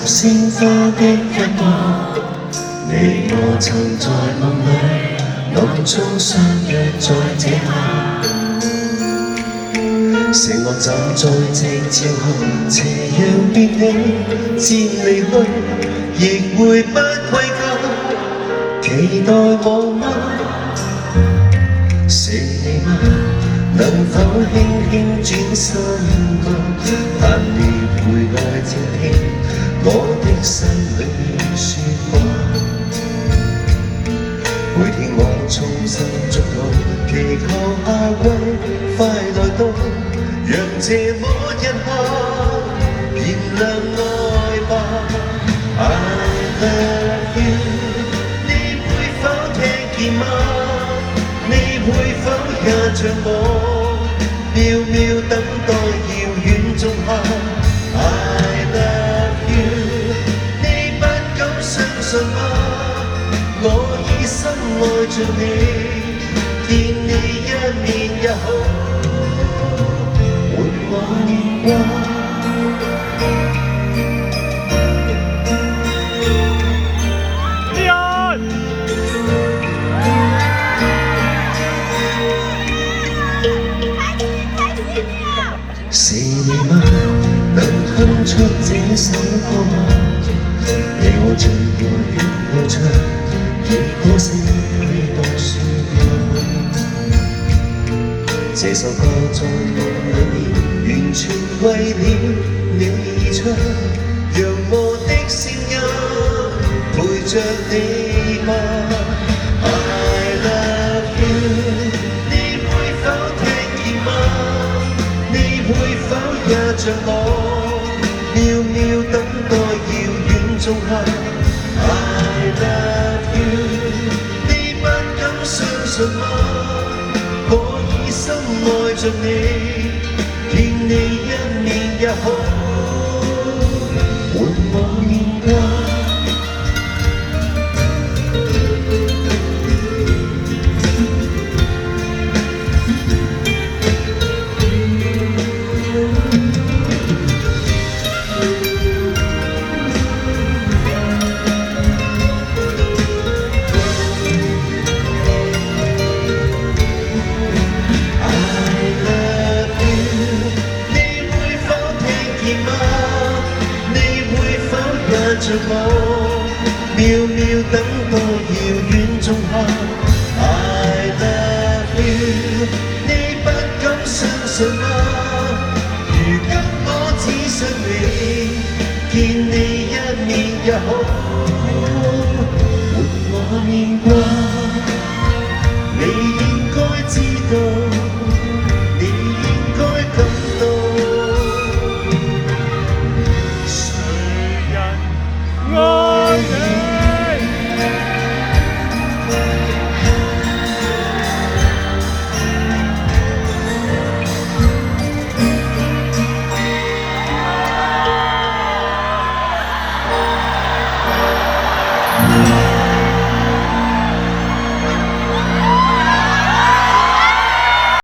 鮮花的一幕，你我曾在夢裏腦中相約在這刻。承諾站在夕照後，斜陽別你漸離去，亦會不愧疚。期待我嗎？是你嗎？能否輕輕轉身過？盼你陪來靜聽我的心裏說話。每天我衷心祝禱，祈求夏季快來到，讓這麼一刻燃亮愛吧。I love you， 你會否聽見嗎？你會否也像我，渺渺等待遙遠仲夏。I love you， 你不敢相信嗎？我已深愛着你，見你一面也好，換我面光。是你嗎？能哼出這首歌嗎？你我醉過原路唱，以歌聲去讀說話。這首歌在夢裏面，完全為了你而唱，讓我的聲音陪着你吧。I love you， 你會否聽見嗎？會否也像我，渺渺等待遙遠仲夏。I love you， 你不敢相信嗎？我已深愛着你，見你一面也好，換我面光。像我渺渺等待遙遠仲夏。I love you， 你不敢相信嗎？如今我只想你，見你一面也好，換我面光。